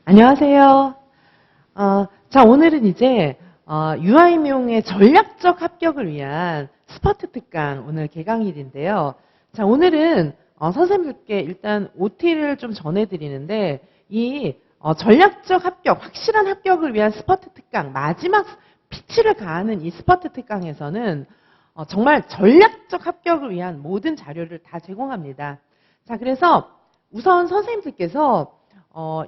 안녕하세요. 자, 오늘은 이제 유아임용의 전략적 합격을 위한 스퍼트 특강 오늘 개강일인데요. 자, 오늘은 선생님들께 일단 OT를 좀 전해드리는데 이 전략적 합격, 확실한 합격을 위한 스퍼트 특강, 마지막 피치를 가하는 이 스퍼트 특강에서는 정말 전략적 합격을 위한 모든 자료를 다 제공합니다. 자, 그래서 우선 선생님들께서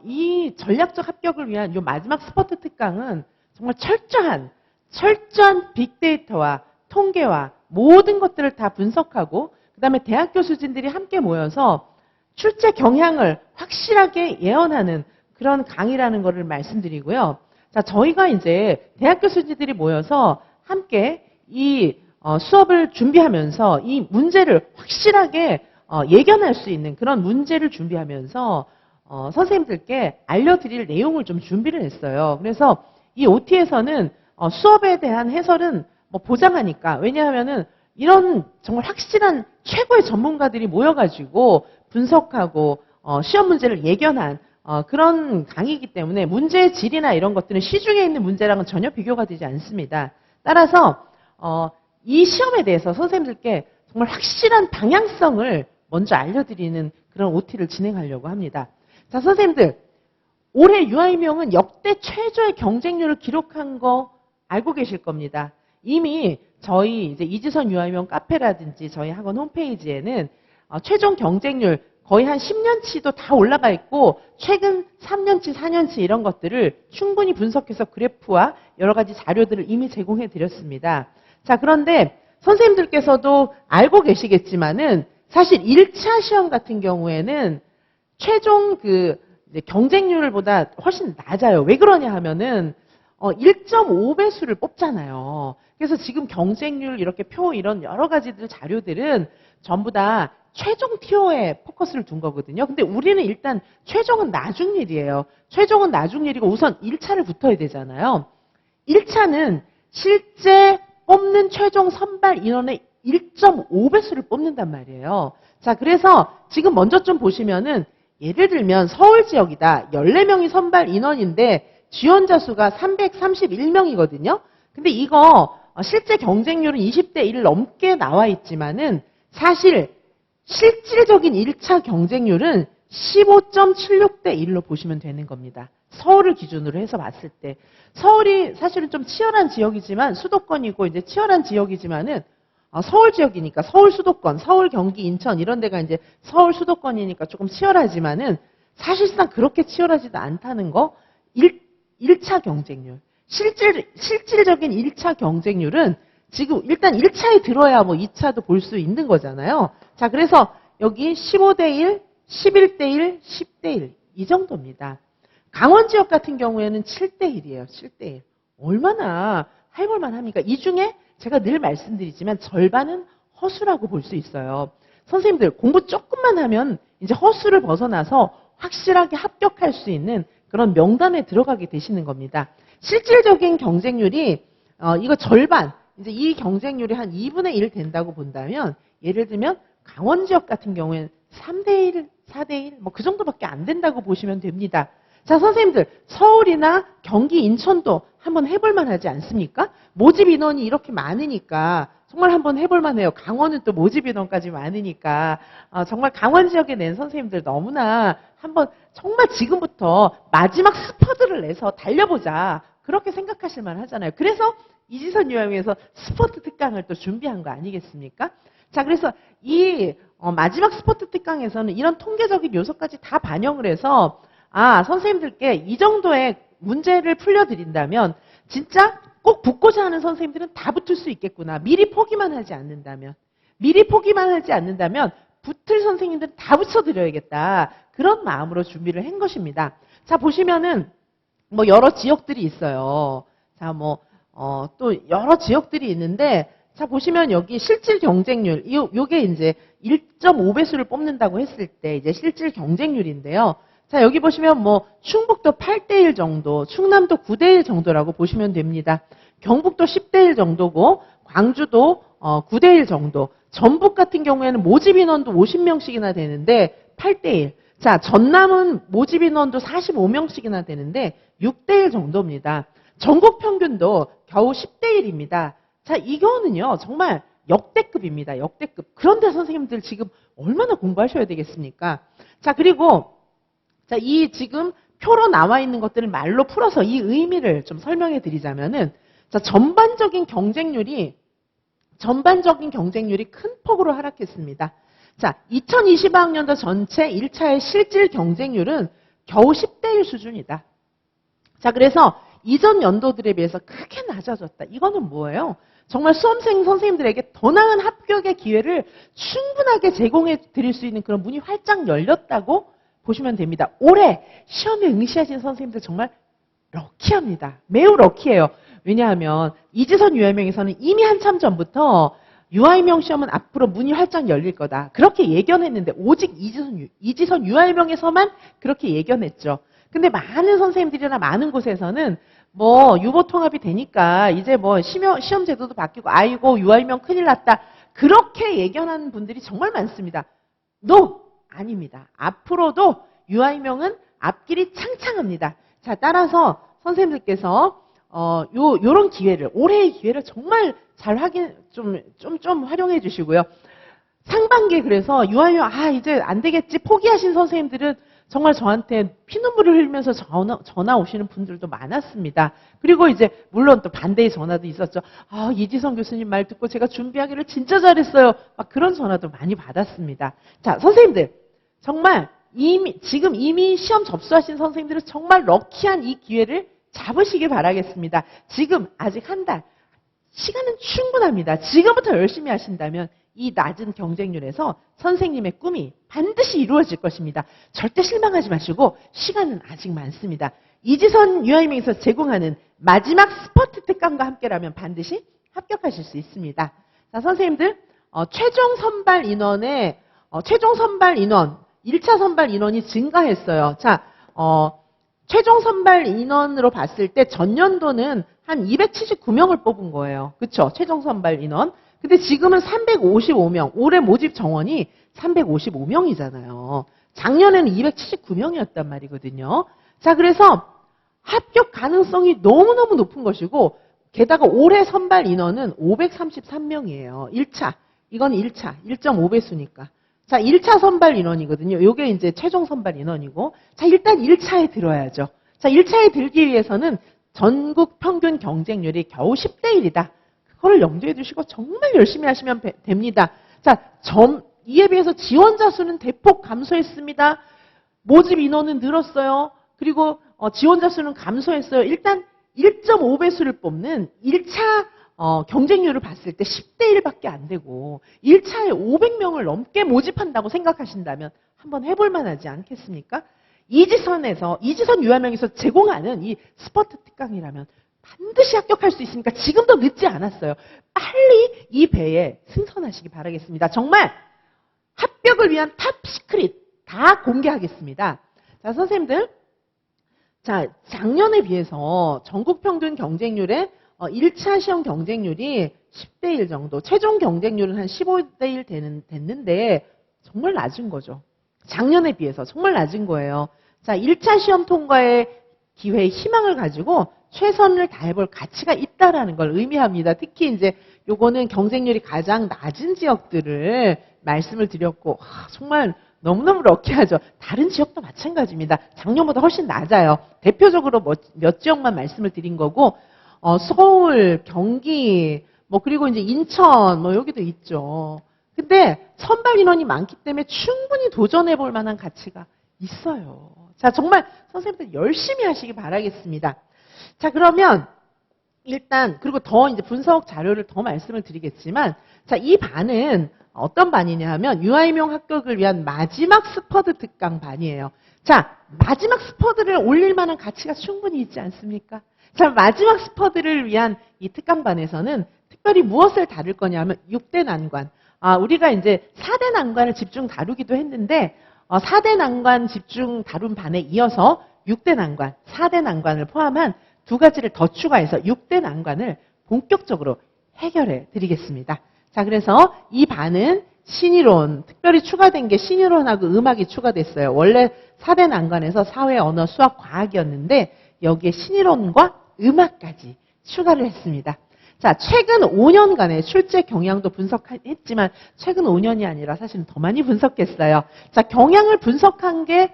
이 전략적 합격을 위한 이 마지막 스퍼트 특강은 정말 철저한 빅데이터와 통계와 모든 것들을 다 분석하고 그 다음에 대학 교수진들이 함께 모여서 출제 경향을 확실하게 예언하는 그런 강의라는 것을 말씀드리고요. 자, 저희가 이제 대학 교수진들이 모여서 함께 이 수업을 준비하면서 이 문제를 확실하게 예견할 수 있는 그런 문제를 준비하면서 선생님들께 알려드릴 내용을 좀 준비를 했어요. 그래서 이 OT에서는 수업에 대한 해설은 보장하니까, 왜냐하면은 이런 정말 확실한 최고의 전문가들이 모여가지고 분석하고 시험 문제를 예견한 그런 강의이기 때문에 문제의 질이나 이런 것들은 시중에 있는 문제랑은 전혀 비교가 되지 않습니다. 따라서 이 시험에 대해서 선생님들께 정말 확실한 방향성을 먼저 알려드리는 그런 OT를 진행하려고 합니다. 자, 선생님들, 올해 유아임용은 역대 최저의 경쟁률을 기록한 거 알고 계실 겁니다. 이미 저희 이제 이지선 유아임용 카페라든지 저희 학원 홈페이지에는 최종 경쟁률 거의 한 10년치도 다 올라가 있고 최근 3년치, 4년치 이런 것들을 충분히 분석해서 그래프와 여러 가지 자료들을 이미 제공해 드렸습니다. 자, 그런데 선생님들께서도 알고 계시겠지만은 사실 1차 시험 같은 경우에는 최종 이제 경쟁률보다 훨씬 낮아요. 왜 그러냐 하면은 1.5배수를 뽑잖아요. 그래서 지금 경쟁률 이렇게 표 이런 여러 가지들 자료들은 전부 다 최종 티어에 포커스를 둔 거거든요. 근데 우리는 일단 최종은 나중 일이에요. 최종은 나중 일이고 우선 1차를 붙어야 되잖아요. 1차는 실제 뽑는 최종 선발 인원의 1.5배수를 뽑는단 말이에요. 자, 그래서 지금 먼저 좀 보시면은 예를 들면 서울 지역이다. 14명이 선발 인원인데 지원자 수가 331명이거든요. 근데 이거 실제 경쟁률은 20대 1 넘게 나와 있지만은 사실 실질적인 1차 경쟁률은 15.76대 1로 보시면 되는 겁니다. 서울을 기준으로 해서 봤을 때. 서울이 사실은 좀 치열한 지역이지만 수도권이고 이제 치열한 지역이지만은 서울 지역이니까 서울 수도권, 서울, 경기, 인천 이런 데가 이제 서울 수도권이니까 조금 치열하지만은 사실상 그렇게 치열하지도 않다는 거 1차 경쟁률. 실질적인 1차 경쟁률은 지금 일단 1차에 들어야 뭐 2차도 볼 수 있는 거잖아요. 자, 그래서 여기 15대 1, 11대 1, 10대 1 이 정도입니다. 강원 지역 같은 경우에는 7대 1이에요. 7대 1. 얼마나 해볼만 합니까? 이 중에 제가 늘 말씀드리지만 절반은 허수라고 볼 수 있어요. 선생님들 공부 조금만 하면 이제 허수를 벗어나서 확실하게 합격할 수 있는 그런 명단에 들어가게 되시는 겁니다. 실질적인 경쟁률이 이거 절반, 이제 이 경쟁률이 한 2분의 1 된다고 본다면 예를 들면 강원 지역 같은 경우에는 3대 1, 4대 1, 뭐 그 정도밖에 안 된다고 보시면 됩니다. 자, 선생님들 서울이나 경기, 인천도 한번 해볼만 하지 않습니까? 모집 인원이 이렇게 많으니까 정말 한번 해볼만 해요. 강원은 또 모집 인원까지 많으니까 정말 강원 지역에 낸 선생님들 너무나 한번 정말 지금부터 마지막 스퍼트를 내서 달려보자 그렇게 생각하실 만하잖아요. 그래서 이지선 유아임용에서 스퍼트 특강을 또 준비한 거 아니겠습니까? 자, 그래서 이 마지막 스퍼트 특강에서는 이런 통계적인 요소까지 다 반영을 해서 선생님들께 이 정도의 문제를 풀려드린다면 진짜 꼭 붙고자 하는 선생님들은 다 붙을 수 있겠구나. 미리 포기만 하지 않는다면. 붙을 선생님들은 다 붙여드려야겠다. 그런 마음으로 준비를 한 것입니다. 자, 보시면은 뭐 여러 지역들이 있어요. 자, 또 여러 지역들이 있는데 자, 보시면 여기 실질 경쟁률, 요게 이제 1.5배수를 뽑는다고 했을 때 이제 실질 경쟁률인데요. 자, 여기 보시면 충북도 8대 1 정도, 충남도 9대 1 정도라고 보시면 됩니다. 경북도 10대 1 정도고, 광주도 9대 1 정도. 전북 같은 경우에는 모집 인원도 50명씩이나 되는데 8대 1. 자, 전남은 모집 인원도 45명씩이나 되는데 6대1 정도입니다. 전국 평균도 겨우 10대1입니다. 자, 이거는요, 정말 역대급입니다. 역대급. 그런데 선생님들 지금 얼마나 공부하셔야 되겠습니까? 자, 그리고 자, 이 지금 표로 나와 있는 것들을 말로 풀어서 이 의미를 좀 설명해 드리자면은, 자, 전반적인 경쟁률이 큰 폭으로 하락했습니다. 자, 2020학년도 전체 1차의 실질 경쟁률은 겨우 10대1 수준이다. 자, 그래서 이전 연도들에 비해서 크게 낮아졌다. 이거는 뭐예요? 정말 수험생 선생님들에게 더 나은 합격의 기회를 충분하게 제공해 드릴 수 있는 그런 문이 활짝 열렸다고 보시면 됩니다. 올해 시험에 응시하신 선생님들 정말 럭키합니다. 매우 럭키해요. 왜냐하면 이지선 유아명에서는 이미 한참 전부터 유아이명 시험은 앞으로 문이 활짝 열릴 거다. 그렇게 예견했는데 오직 이지선 유아이명에서만 그렇게 예견했죠. 근데 많은 선생님들이나 많은 곳에서는 뭐 유보 통합이 되니까 이제 뭐 시험 제도도 바뀌고 아이고 유아이명 큰일 났다. 그렇게 예견하는 분들이 정말 많습니다. No! 아닙니다. 앞으로도 유아이명은 앞길이 창창합니다. 자, 따라서 선생님들께서 요런 기회를, 올해의 기회를 정말 잘 좀 활용해 주시고요. 상반기에 그래서 유아이명, 이제 안 되겠지 포기하신 선생님들은 정말 저한테 피눈물을 흘리면서 전화 오시는 분들도 많았습니다. 그리고 이제 물론 또 반대의 전화도 있었죠. 이지선 교수님 말 듣고 제가 준비하기를 진짜 잘했어요. 막 그런 전화도 많이 받았습니다. 자, 선생님들 정말 지금 이미 시험 접수하신 선생님들은 정말 럭키한 이 기회를 잡으시길 바라겠습니다. 지금 아직 한 달 시간은 충분합니다. 지금부터 열심히 하신다면 이 낮은 경쟁률에서 선생님의 꿈이 반드시 이루어질 것입니다. 절대 실망하지 마시고 시간은 아직 많습니다. 이지선 유아이명에서 제공하는 마지막 스포트 특강과 함께라면 반드시 합격하실 수 있습니다. 자, 선생님들 최종 선발 인원 1차 선발 인원이 증가했어요. 자, 최종 선발 인원으로 봤을 때 전년도는 한 279명을 뽑은 거예요. 그렇죠? 최종 선발 인원. 근데 지금은 355명. 올해 모집 정원이 355명이잖아요. 작년에는 279명이었단 말이거든요. 자, 그래서 합격 가능성이 너무너무 높은 것이고 게다가 올해 선발 인원은 533명이에요. 1차. 이건 1차. 1.5배수니까. 자, 1차 선발 인원이거든요. 요게 이제 최종 선발 인원이고. 자, 일단 1차에 들어야죠. 자, 1차에 들기 위해서는 전국 평균 경쟁률이 겨우 10대1이다. 그걸 염두에 두시고 정말 열심히 하시면 됩니다. 자, 이에 비해서 지원자 수는 대폭 감소했습니다. 모집 인원은 늘었어요. 그리고 지원자 수는 감소했어요. 일단 1.5배수를 뽑는 1차 경쟁률을 봤을 때 10대 1밖에 안 되고 1차에 500명을 넘게 모집한다고 생각하신다면 한번 해볼 만하지 않겠습니까? 이지선 유아명에서 제공하는 이 스포트 특강이라면 반드시 합격할 수 있으니까 지금도 늦지 않았어요. 빨리 이 배에 승선하시기 바라겠습니다. 정말 합격을 위한 탑 시크릿 다 공개하겠습니다. 자, 선생님들. 자, 작년에 비해서 전국 평균 경쟁률의 1차 시험 경쟁률이 10대 1 정도, 최종 경쟁률은 한 15대 1 됐는데 정말 낮은 거죠. 작년에 비해서 정말 낮은 거예요. 자, 1차 시험 통과의 기회의 희망을 가지고 최선을 다해볼 가치가 있다라는 걸 의미합니다. 특히 이제 요거는 경쟁률이 가장 낮은 지역들을 말씀을 드렸고 정말 너무너무 럭키하죠. 다른 지역도 마찬가지입니다. 작년보다 훨씬 낮아요. 대표적으로 몇 지역만 말씀을 드린 거고 서울, 경기, 그리고 이제 인천, 여기도 있죠. 근데 선발 인원이 많기 때문에 충분히 도전해 볼 만한 가치가 있어요. 자, 정말 선생님들 열심히 하시기 바라겠습니다. 자, 그러면 일단 그리고 더 이제 분석 자료를 더 말씀을 드리겠지만 자, 이 반은 어떤 반이냐 하면 유아이명 합격을 위한 마지막 스퍼드 특강 반이에요. 자, 마지막 스퍼드를 올릴 만한 가치가 충분히 있지 않습니까? 자, 마지막 스퍼드를 위한 이 특강반에서는 특별히 무엇을 다룰 거냐 하면 6대 난관. 우리가 이제 4대 난관을 집중 다루기도 했는데 4대 난관 집중 다룬 반에 이어서 6대 난관, 4대 난관을 포함한 두 가지를 더 추가해서 6대 난관을 본격적으로 해결해 드리겠습니다. 자, 그래서 이 반은 신이론, 특별히 추가된 게 신이론하고 음악이 추가됐어요. 원래 4대 난관에서 사회, 언어, 수학, 과학이었는데 여기에 신이론과 음악까지 추가를 했습니다. 자, 최근 5년간의 출제 경향도 분석했지만 최근 5년이 아니라 사실은 더 많이 분석했어요. 자, 경향을 분석한 게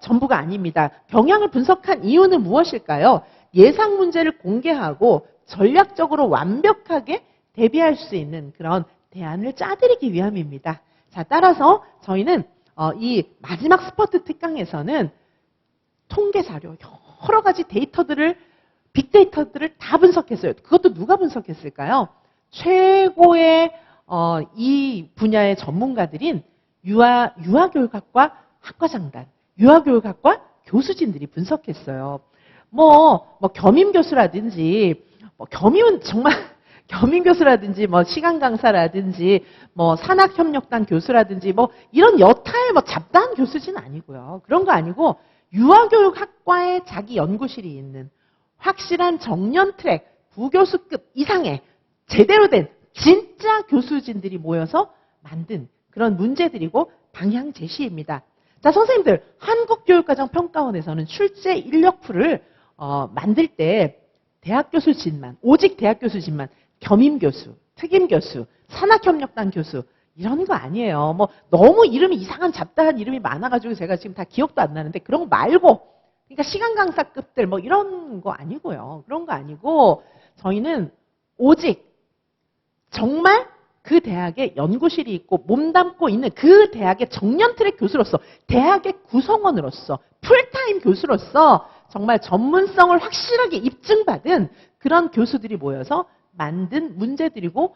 전부가 아닙니다. 경향을 분석한 이유는 무엇일까요? 예상 문제를 공개하고 전략적으로 완벽하게 대비할 수 있는 그런 대안을 짜드리기 위함입니다. 자, 따라서 저희는 이 마지막 스퍼트 특강에서는 통계 자료, 여러 가지 데이터들을 빅데이터들을 다 분석했어요. 그것도 누가 분석했을까요? 최고의 이 분야의 전문가들인 유아교육학과 학과장단, 유아교육학과 교수진들이 분석했어요. 겸임 교수라든지, 겸임은 정말 겸임 교수라든지, 시간 강사라든지, 산학협력단 교수라든지, 이런 여타의 잡다한 교수진은 아니고요. 그런 거 아니고 유아교육학과에 자기 연구실이 있는 확실한 정년 트랙, 부교수급 이상의 제대로 된 진짜 교수진들이 모여서 만든 그런 문제들이고 방향 제시입니다. 자, 선생님들, 한국교육과정평가원에서는 출제 인력풀을 만들 때 대학 교수진만, 오직 대학 교수진만, 겸임 교수, 특임 교수, 산학협력단 교수 이런 거 아니에요. 너무 이름이 이상한 잡다한 이름이 많아가지고 제가 지금 다 기억도 안 나는데 그런 거 말고, 그러니까 시간 강사급들 이런 거 아니고요. 그런 거 아니고 저희는 오직 정말 그 대학에 연구실이 있고 몸담고 있는 그 대학의 정년 트랙 교수로서, 대학의 구성원으로서, 풀타임 교수로서 정말 전문성을 확실하게 입증받은 그런 교수들이 모여서 만든 문제들이고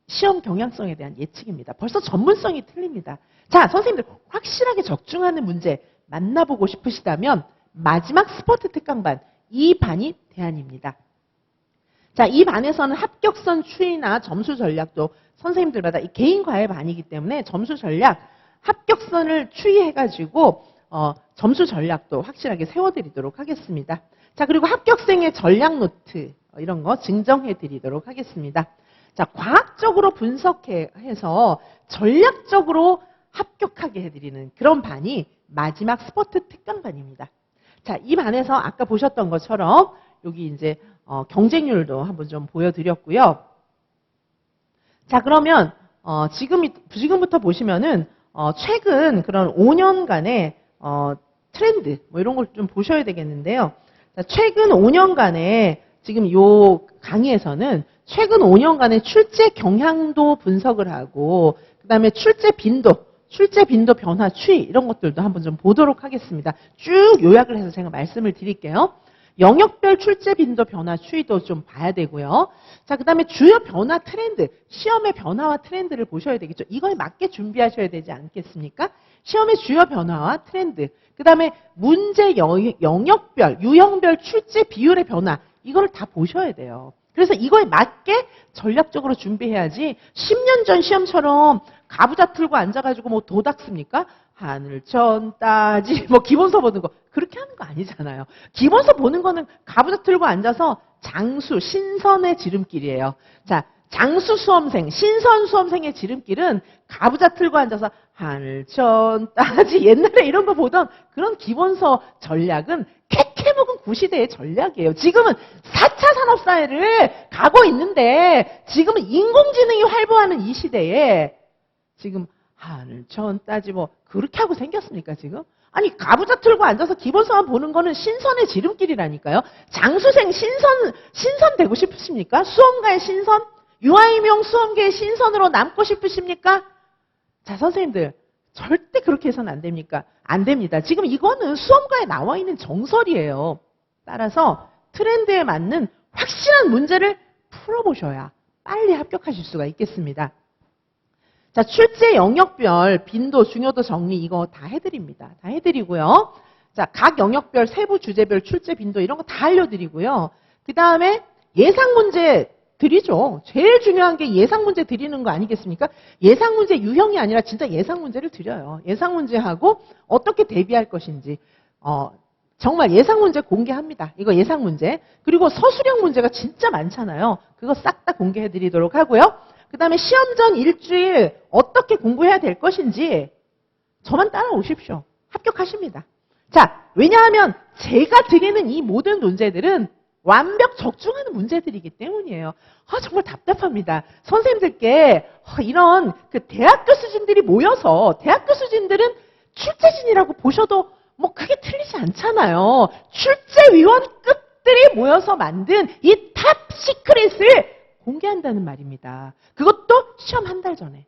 시험 경향성에 대한 예측입니다. 벌써 전문성이 틀립니다. 자, 선생님들 확실하게 적중하는 문제 만나보고 싶으시다면 마지막 스퍼트 특강반, 이 반이 대안입니다. 자, 이 반에서는 합격선 추이나 점수 전략도 선생님들마다 이 개인 과외 반이기 때문에 점수 전략, 합격선을 추이해가지고 점수 전략도 확실하게 세워드리도록 하겠습니다. 자, 그리고 합격생의 전략 노트 이런 거 증정해드리도록 하겠습니다. 자, 과학적으로 분석해서 전략적으로 합격하게 해드리는 그런 반이 마지막 스퍼트 특강반입니다. 자, 이 반에서 아까 보셨던 것처럼 여기 이제 경쟁률도 한번 좀 보여드렸고요. 자, 그러면 지금부터 보시면은 최근 그런 5년간의 트렌드 이런 걸 좀 보셔야 되겠는데요. 자, 최근 5년간의 지금 요 강의에서는 최근 5년간의 출제 경향도 분석을 하고 그다음에 출제 빈도 변화 추이 이런 것들도 한번 좀 보도록 하겠습니다. 쭉 요약을 해서 제가 말씀을 드릴게요. 영역별 출제 빈도 변화 추이도 좀 봐야 되고요. 자, 그다음에 주요 변화 트렌드, 시험의 변화와 트렌드를 보셔야 되겠죠. 이거에 맞게 준비하셔야 되지 않겠습니까? 시험의 주요 변화와 트렌드, 그다음에 문제 영역별, 유형별 출제 비율의 변화, 이걸 다 보셔야 돼요. 그래서 이거에 맞게 전략적으로 준비해야지 10년 전 시험처럼 가부좌 틀고 앉아가지고 도닥 씁니까? 하늘천 따지 기본서 보는 거 그렇게 하는 거 아니잖아요. 기본서 보는 거는 가부좌 틀고 앉아서 장수, 신선의 지름길이에요. 자, 장수 수험생, 신선 수험생의 지름길은 가부좌 틀고 앉아서 하늘천 따지 옛날에 이런 거 보던 그런 기본서 전략은 캐캐묵은 구시대의 전략이에요. 지금은 4차 산업사회를 가고 있는데 지금은 인공지능이 활보하는 이 시대에 지금 하늘천 따지 그렇게 하고 생겼습니까 지금? 아니 가부좌 틀고 앉아서 기본서만 보는 거는 신선의 지름길이라니까요. 장수생 신선 되고 싶으십니까? 수험가의 신선? 유아임용 수험계의 신선으로 남고 싶으십니까? 자, 선생님들 절대 그렇게 해서는 안 됩니까? 안 됩니다. 지금 이거는 수험가에 나와 있는 정설이에요. 따라서 트렌드에 맞는 확실한 문제를 풀어보셔야 빨리 합격하실 수가 있겠습니다. 자, 출제 영역별 빈도, 중요도 정리 이거 다 해드립니다. 다 해드리고요. 자, 각 영역별 세부 주제별 출제 빈도 이런 거 다 알려드리고요. 그 다음에 예상 문제 드리죠. 제일 중요한 게 예상 문제 드리는 거 아니겠습니까? 예상 문제 유형이 아니라 진짜 예상 문제를 드려요. 예상 문제하고 어떻게 대비할 것인지 정말 예상 문제 공개합니다. 이거 예상 문제. 그리고 서술형 문제가 진짜 많잖아요. 그거 싹 다 공개해 드리도록 하고요. 그 다음에 시험 전 일주일 어떻게 공부해야 될 것인지 저만 따라오십시오. 합격하십니다. 자, 왜냐하면 제가 드리는 이 모든 문제들은 완벽 적중하는 문제들이기 때문이에요. 정말 답답합니다. 선생님들께 이런 그 대학교 수진들이 모여서 대학교 수진들은 출제진이라고 보셔도 뭐 크게 틀리지 않잖아요. 출제위원급들이 모여서 만든 이 탑 시크릿을 공개한다는 말입니다. 그것도 시험 한 달 전에.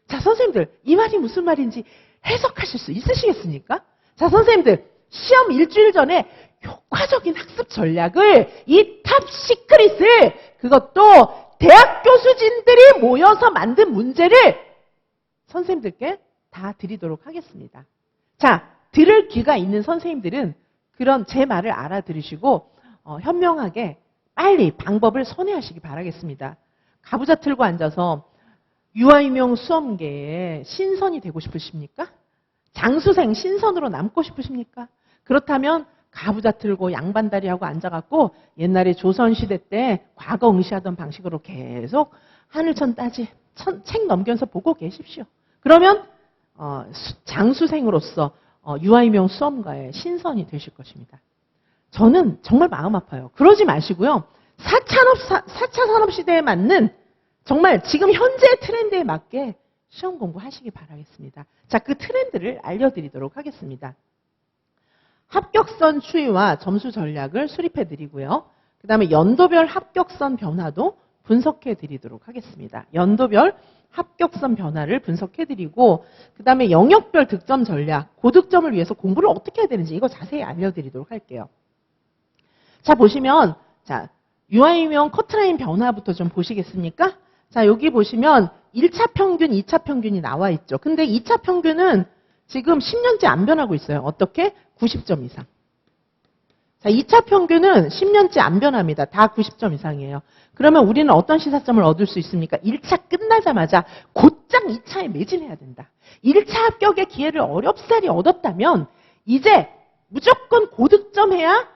자, 선생님들 이 말이 무슨 말인지 해석하실 수 있으시겠습니까? 자, 선생님들 시험 일주일 전에 효과적인 학습 전략을 이 탑 시크릿을 그것도 대학 교수진들이 모여서 만든 문제를 선생님들께 다 드리도록 하겠습니다. 자, 들을 귀가 있는 선생님들은 그런 제 말을 알아들으시고 현명하게 빨리 방법을 선회하시기 바라겠습니다. 가부좌 틀고 앉아서 유아유명 수험계의 신선이 되고 싶으십니까? 장수생 신선으로 남고 싶으십니까? 그렇다면 가부좌 틀고 양반다리하고 앉아갖고 옛날에 조선시대 때 과거 응시하던 방식으로 계속 하늘천 따지 책 넘겨서 보고 계십시오. 그러면 장수생으로서 유아유명 수험가의 신선이 되실 것입니다. 저는 정말 마음 아파요. 그러지 마시고요. 4차 산업시대에 맞는 정말 지금 현재 트렌드에 맞게 시험 공부하시기 바라겠습니다. 자, 그 트렌드를 알려드리도록 하겠습니다. 합격선 추이와 점수 전략을 수립해 드리고요. 그 다음에 연도별 합격선 변화도 분석해 드리도록 하겠습니다. 연도별 합격선 변화를 분석해 드리고 그 다음에 영역별 득점 전략, 고득점을 위해서 공부를 어떻게 해야 되는지 이거 자세히 알려드리도록 할게요. 자, 보시면 자 유아유명 커트라인 변화부터 좀 보시겠습니까? 자, 여기 보시면 1차 평균, 2차 평균이 나와 있죠. 근데 2차 평균은 지금 10년째 안 변하고 있어요. 어떻게? 90점 이상. 자, 2차 평균은 10년째 안 변합니다. 다 90점 이상이에요. 그러면 우리는 어떤 시사점을 얻을 수 있습니까? 1차 끝나자마자 곧장 2차에 매진해야 된다. 1차 합격의 기회를 어렵사리 얻었다면 이제 무조건 고득점 해야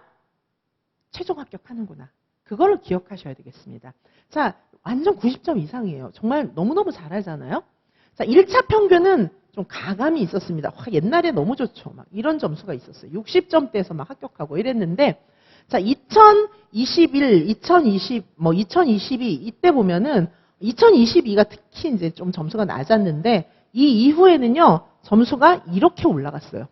최종 합격하는구나. 그걸 기억하셔야 되겠습니다. 자, 완전 90점 이상이에요. 정말 너무너무 잘하잖아요. 자, 1차 평균은 좀 가감이 있었습니다. 옛날에 너무 좋죠. 막 이런 점수가 있었어요. 60점대에서 막 합격하고 이랬는데, 자, 2021, 2020, 2022 이때 보면은 2022가 특히 이제 좀 점수가 낮았는데 이 이후에는요 점수가 이렇게 올라갔어요.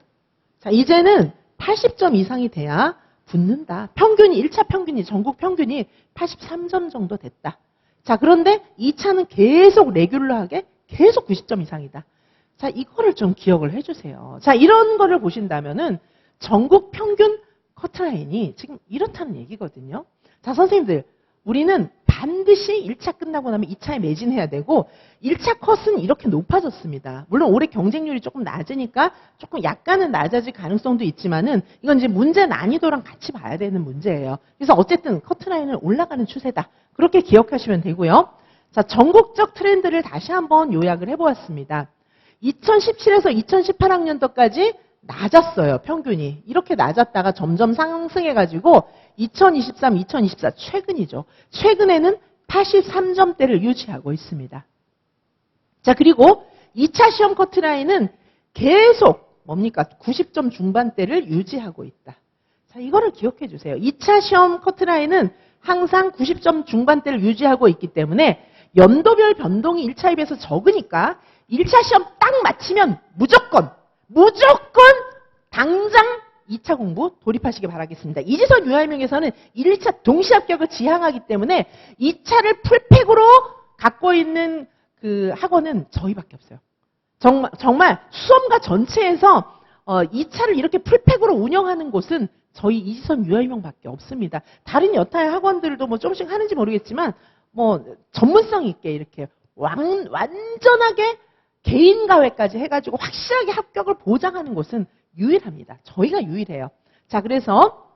자, 이제는 80점 이상이 돼야 붙는다. 평균이 1차 평균이 전국 평균이 83점 정도 됐다. 자, 그런데 2차는 계속 레귤러하게 계속 90점 이상이다. 자, 이거를 좀 기억을 해주세요. 자, 이런 거를 보신다면은 전국 평균 커트라인이 지금 이렇다는 얘기거든요. 자, 선생님들, 우리는 반드시 1차 끝나고 나면 2차에 매진해야 되고 1차 컷은 이렇게 높아졌습니다. 물론 올해 경쟁률이 조금 낮으니까 조금 약간은 낮아질 가능성도 있지만은 이건 이제 문제 난이도랑 같이 봐야 되는 문제예요. 그래서 어쨌든 커트라인은 올라가는 추세다. 그렇게 기억하시면 되고요. 자, 전국적 트렌드를 다시 한번 요약을 해보았습니다. 2017에서 2018학년도까지 낮았어요. 평균이. 이렇게 낮았다가 점점 상승해가지고 2023, 2024 최근이죠. 최근에는 83점대를 유지하고 있습니다. 자, 그리고 2차 시험 커트라인은 계속 뭡니까? 90점 중반대를 유지하고 있다. 자, 이거를 기억해 주세요. 2차 시험 커트라인은 항상 90점 중반대를 유지하고 있기 때문에 연도별 변동이 1차에 비해서 적으니까 1차 시험 딱 마치면 무조건 당장 2차 공부 돌입하시기 바라겠습니다. 이지선 유아유명에서는 1차 동시 합격을 지향하기 때문에 2차를 풀팩으로 갖고 있는 그 학원은 저희밖에 없어요. 정말 수험가 전체에서 2차를 이렇게 풀팩으로 운영하는 곳은 저희 이지선 유아유명밖에 없습니다. 다른 여타의 학원들도 뭐 조금씩 하는지 모르겠지만 뭐 전문성 있게 이렇게 완전하게 개인 가외까지 해가지고 확실하게 합격을 보장하는 곳은 유일합니다. 저희가 유일해요. 자, 그래서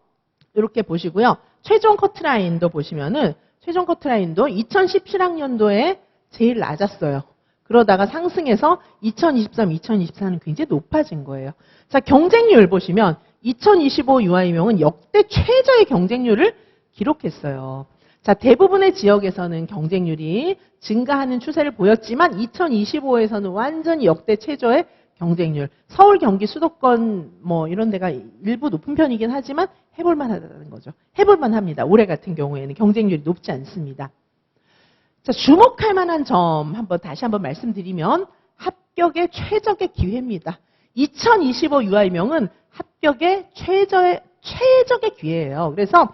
이렇게 보시고요. 최종 커트라인도 보시면은 최종 커트라인도 2017학년도에 제일 낮았어요. 그러다가 상승해서 2023, 2024는 굉장히 높아진 거예요. 자, 경쟁률 보시면 2025 유아유명은 역대 최저의 경쟁률을 기록했어요. 자, 대부분의 지역에서는 경쟁률이 증가하는 추세를 보였지만 2025에서는 완전히 역대 최저의 경쟁률. 서울, 경기, 수도권 뭐 이런 데가 일부 높은 편이긴 하지만 해볼만 하다는 거죠. 해볼만 합니다. 올해 같은 경우에는 경쟁률이 높지 않습니다. 자, 주목할 만한 점 다시 한번 말씀드리면 합격의 최적의 기회입니다. 2025 유아이명은 합격의 최적의 기회예요. 그래서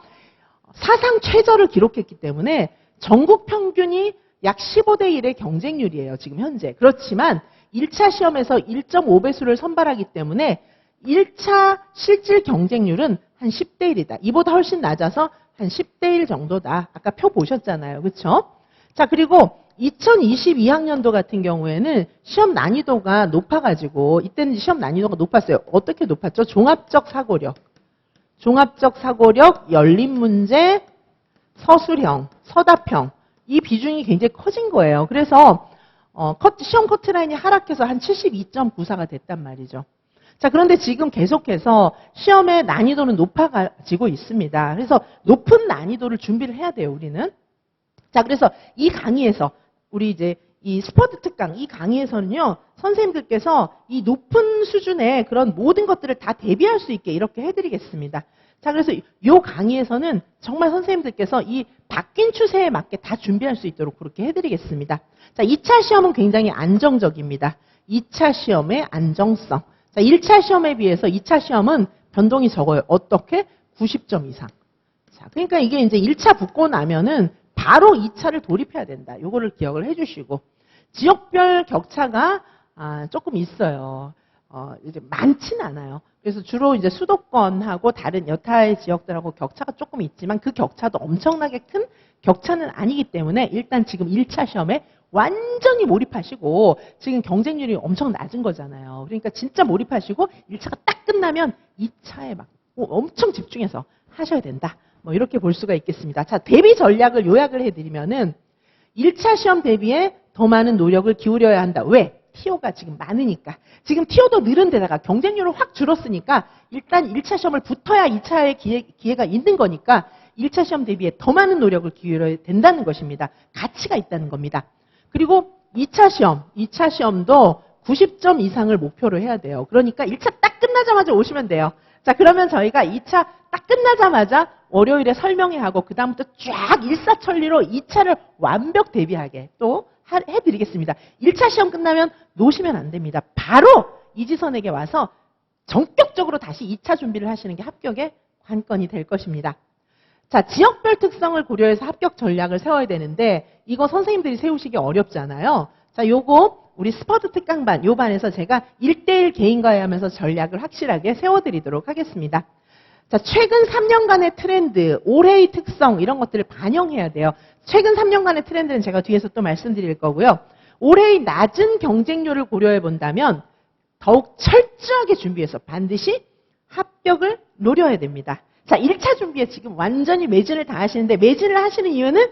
사상 최저를 기록했기 때문에 전국 평균이 약 15대 1의 경쟁률이에요. 지금 현재. 그렇지만 1차 시험에서 1.5배수를 선발하기 때문에 1차 실질 경쟁률은 한 10대 1이다. 이보다 훨씬 낮아서 한 10대 1 정도다. 아까 표 보셨잖아요. 그렇죠? 자, 그리고 2022학년도 같은 경우에는 시험 난이도가 높아가지고 이때는 시험 난이도가 높았어요. 어떻게 높았죠? 종합적 사고력, 열린 문제, 서술형, 서답형 이 비중이 굉장히 커진 거예요. 그래서 시험 커트라인이 하락해서 한 72.94가 됐단 말이죠. 자, 그런데 지금 계속해서 시험의 난이도는 높아지고 있습니다. 그래서 높은 난이도를 준비를 해야 돼요, 우리는. 자, 그래서 이 강의에서 우리 이제 이 스포츠 특강 이 강의에서는요, 선생님들께서 이 높은 수준의 그런 모든 것들을 다 대비할 수 있게 이렇게 해드리겠습니다. 자, 그래서 이 강의에서는 정말 선생님들께서 이 바뀐 추세에 맞게 다 준비할 수 있도록 그렇게 해드리겠습니다. 자, 2차 시험은 굉장히 안정적입니다. 2차 시험의 안정성. 자, 1차 시험에 비해서 2차 시험은 변동이 적어요. 어떻게? 90점 이상. 자, 그러니까 이게 이제 1차 붙고 나면은 바로 2차를 돌입해야 된다. 요거를 기억을 해주시고, 지역별 격차가 조금 있어요. 이제 많지는 않아요. 그래서 주로 이제 수도권하고 다른 여타의 지역들하고 격차가 조금 있지만 그 격차도 엄청나게 큰 격차는 아니기 때문에 일단 지금 1차 시험에 완전히 몰입하시고, 지금 경쟁률이 엄청 낮은 거잖아요. 그러니까 진짜 몰입하시고 1차가 딱 끝나면 2차에 막 엄청 집중해서 하셔야 된다. 뭐 이렇게 볼 수가 있겠습니다. 자, 대비 전략을 요약을 해드리면은 1차 시험 대비에 더 많은 노력을 기울여야 한다. 왜? TO가 지금 많으니까. 지금 TO도 늘은 데다가 경쟁률을 확 줄었으니까 일단 1차 시험을 붙어야 2차의 기회가 있는 거니까 1차 시험 대비에 더 많은 노력을 기울여야 된다는 것입니다. 가치가 있다는 겁니다. 그리고 2차 시험도 90점 이상을 목표로 해야 돼요. 그러니까 1차 딱 끝나자마자 오시면 돼요. 자, 그러면 저희가 2차 딱 끝나자마자 월요일에 설명회하고 그 다음부터 쫙 일사천리로 2차를 완벽 대비하게 또 해드리겠습니다. 1차 시험 끝나면 놓으시면 안 됩니다. 바로 이지선에게 와서 전격적으로 다시 2차 준비를 하시는 게 합격의 관건이 될 것입니다. 자, 지역별 특성을 고려해서 합격 전략을 세워야 되는데 이거 선생님들이 세우시기 어렵잖아요. 자, 요거 우리 스퍼트 특강반, 요 반에서 제가 1대1 개인과외 하면서 전략을 확실하게 세워드리도록 하겠습니다. 자, 최근 3년간의 트렌드, 올해의 특성 이런 것들을 반영해야 돼요. 최근 3년간의 트렌드는 제가 뒤에서 또 말씀드릴 거고요. 올해의 낮은 경쟁률을 고려해 본다면 더욱 철저하게 준비해서 반드시 합격을 노려야 됩니다. 자, 1차 준비에 지금 완전히 매진을 다 하시는데 매진을 하시는 이유는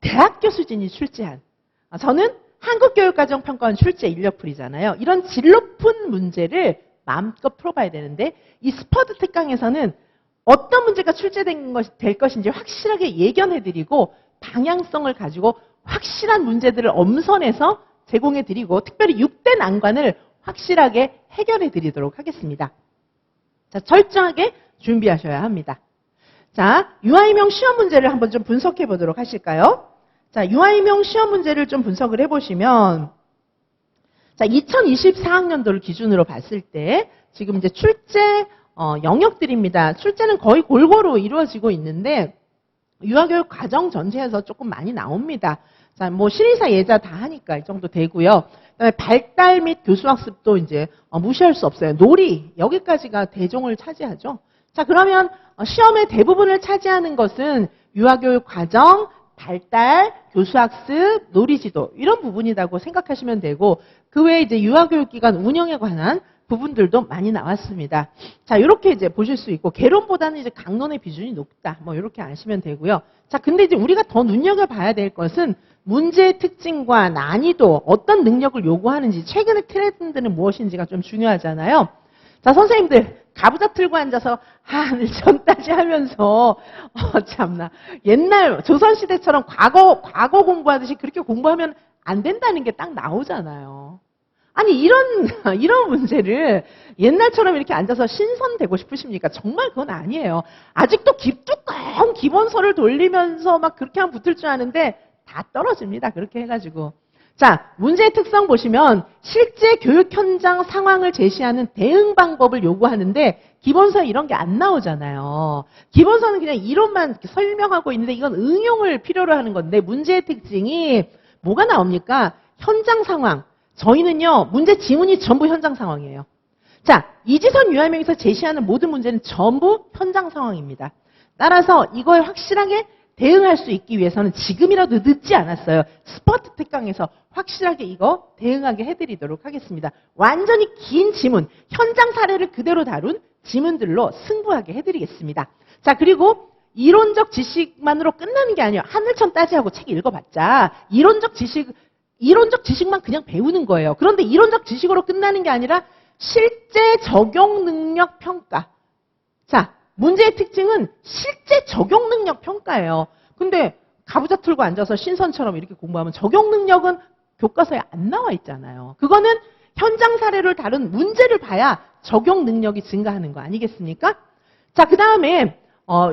대학교 수준이 출제한, 저는 한국교육과정평가원 출제 인력풀이잖아요. 이런 질 높은 문제를 마음껏 풀어봐야 되는데 이 스퍼트 특강에서는 어떤 문제가 출제될 것인지 확실하게 예견해드리고 방향성을 가지고 확실한 문제들을 엄선해서 제공해드리고 특별히 6대 난관을 확실하게 해결해드리도록 하겠습니다. 자, 철저하게 준비하셔야 합니다. 자, 유아이명 시험 문제를 한번 좀 분석해 보도록 하실까요? 자, 유아이명 시험 문제를 좀 분석을 해보시면, 자, 2024학년도를 기준으로 봤을 때 지금 이제 출제 영역들입니다. 출제는 거의 골고루 이루어지고 있는데 유아교육 과정 전체에서 조금 많이 나옵니다. 자, 뭐 실의사 예자 다 하니까 이 정도 되고요. 그다음에 발달 및 교수학습도 이제 무시할 수 없어요. 놀이 여기까지가 대종을 차지하죠. 자, 그러면 시험의 대부분을 차지하는 것은 유아교육 과정, 발달, 교수학습, 놀이지도 이런 부분이라고 생각하시면 되고 그 외에 이제 유아교육기관 운영에 관한 부분들도 많이 나왔습니다. 자, 이렇게 이제 보실 수 있고 개론보다는 이제 강론의 비중이 높다. 뭐 이렇게 아시면 되고요. 자, 근데 이제 우리가 더 눈여겨봐야 될 것은 문제의 특징과 난이도, 어떤 능력을 요구하는지, 최근의 트렌드는 무엇인지가 좀 중요하잖아요. 자, 선생님들 가부좌 틀고 앉아서 하늘천 따지 하면서 참나 옛날 조선시대처럼 과거 공부하듯이 그렇게 공부하면 안 된다는 게 딱 나오잖아요. 아니 이런 문제를 옛날처럼 이렇게 앉아서 신선되고 싶으십니까? 정말 그건 아니에요. 아직도 두꺼운 기본서를 돌리면서 막 그렇게 하면 붙을 줄 아는데 다 떨어집니다. 그렇게 해가지고. 자, 문제의 특성 보시면 실제 교육 현장 상황을 제시하는 대응 방법을 요구하는데 기본서에 이런 게 안 나오잖아요. 기본서는 그냥 이론만 설명하고 있는데 이건 응용을 필요로 하는 건데 문제의 특징이 뭐가 나옵니까? 현장 상황. 저희는요, 문제 지문이 전부 현장 상황이에요. 자, 이지선 유할명에서 제시하는 모든 문제는 전부 현장 상황입니다. 따라서 이걸 확실하게 대응할 수 있기 위해서는 지금이라도 늦지 않았어요. 스퍼트 특강에서 확실하게 이거 대응하게 해드리도록 하겠습니다. 완전히 긴 지문, 현장 사례를 그대로 다룬 지문들로 승부하게 해드리겠습니다. 자, 그리고 이론적 지식만으로 끝나는 게 아니에요. 하늘천 따지하고 책 읽어봤자 이론적 지식만 그냥 배우는 거예요. 그런데 이론적 지식으로 끝나는 게 아니라 실제 적용 능력 평가. 자, 문제의 특징은 실제 적용 능력 평가예요. 근데 가부좌 틀고 앉아서 신선처럼 이렇게 공부하면 적용 능력은 교과서에 안 나와 있잖아요. 그거는 현장 사례를 다룬 문제를 봐야 적용 능력이 증가하는 거 아니겠습니까? 자, 그 다음에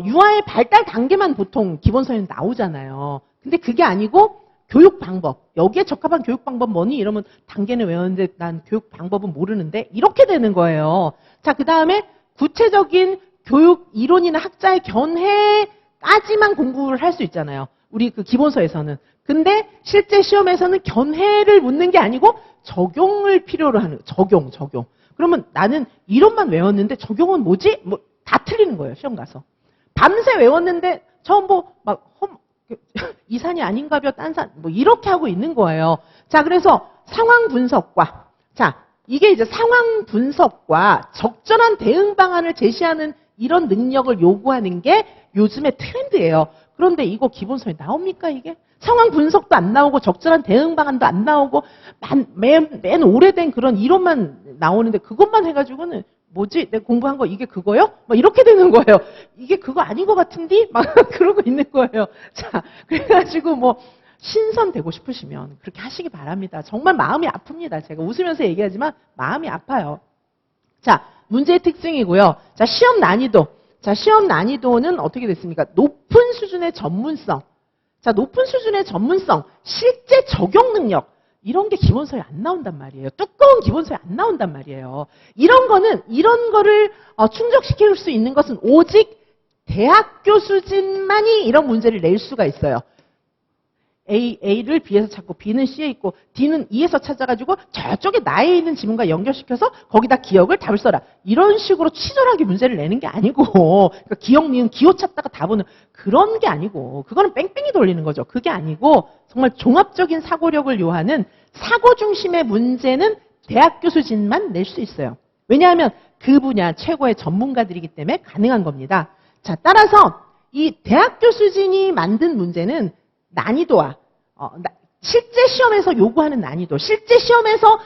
유아의 발달 단계만 보통 기본서에는 나오잖아요. 근데 그게 아니고 교육 방법. 여기에 적합한 교육 방법 뭐니? 이러면 단계는 외웠는데 난 교육 방법은 모르는데 이렇게 되는 거예요. 자, 그 다음에 구체적인 교육 이론이나 학자의 견해까지만 공부를 할 수 있잖아요. 우리 그 기본서에서는. 근데 실제 시험에서는 견해를 묻는 게 아니고 적용을 필요로 하는 적용. 그러면 나는 이론만 외웠는데 적용은 뭐지? 뭐 다 틀리는 거예요. 시험 가서. 밤새 외웠는데 전부 막 이산이 아닌가벼 딴산 뭐 이렇게 하고 있는 거예요. 자, 그래서 상황 분석과 자, 이게 이제 상황 분석과 적절한 대응 방안을 제시하는 이런 능력을 요구하는 게 요즘의 트렌드예요. 그런데 이거 기본서에 나옵니까 이게? 상황 분석도 안 나오고 적절한 대응 방안도 안 나오고 맨 오래된 그런 이론만 나오는데 그것만 해가지고는 뭐지? 내가 공부한 거 이게 그거요? 막 이렇게 되는 거예요. 이게 그거 아닌 것 같은데? 막 그러고 있는 거예요. 자, 그래가지고 뭐 신선되고 싶으시면 그렇게 하시기 바랍니다. 정말 마음이 아픕니다. 제가 웃으면서 얘기하지만 마음이 아파요. 자, 문제의 특징이고요. 자, 시험 난이도. 자, 시험 난이도는 어떻게 됐습니까? 높은 수준의 전문성. 자, 높은 수준의 전문성, 실제 적용 능력. 이런 게 기본서에 안 나온단 말이에요. 두꺼운 기본서에 안 나온단 말이에요. 이런 거를 충족시킬 수 있는 것은 오직 대학교 수준만이 이런 문제를 낼 수가 있어요. A를 B에서 찾고 B는 C에 있고 D는 E에서 찾아가지고 저쪽에 나에 있는 지문과 연결시켜서 거기다 기억을 답을 써라. 이런 식으로 치졸하게 문제를 내는 게 아니고 그러니까 기억, 니은, 기호 찾다가 답은 그런 게 아니고 그거는 뺑뺑이 돌리는 거죠. 그게 아니고 정말 종합적인 사고력을 요하는 사고 중심의 문제는 대학교 수준만 낼 수 있어요. 왜냐하면 그 분야 최고의 전문가들이기 때문에 가능한 겁니다. 자, 따라서 이 대학교 수준이 만든 문제는 난이도와 실제 시험에서 요구하는 난이도, 실제 시험에서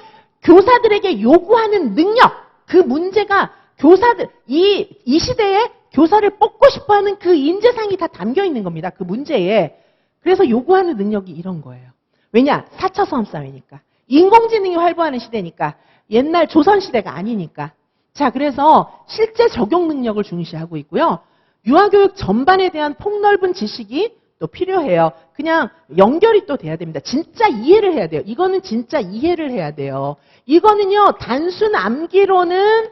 교사들에게 요구하는 능력, 그 문제가 교사들, 이 시대에 교사를 뽑고 싶어하는 그 인재상이 다 담겨 있는 겁니다. 그 문제에. 그래서 요구하는 능력이 이런 거예요. 왜냐? 4차 산업사회니까. 인공지능이 활보하는 시대니까. 옛날 조선시대가 아니니까. 자, 그래서 실제 적용 능력을 중시하고 있고요. 유아교육 전반에 대한 폭넓은 지식이 또 필요해요. 그냥 연결이 또 돼야 됩니다. 진짜 이해를 해야 돼요. 이거는 진짜 이해를 해야 돼요. 이거는요, 단순 암기로는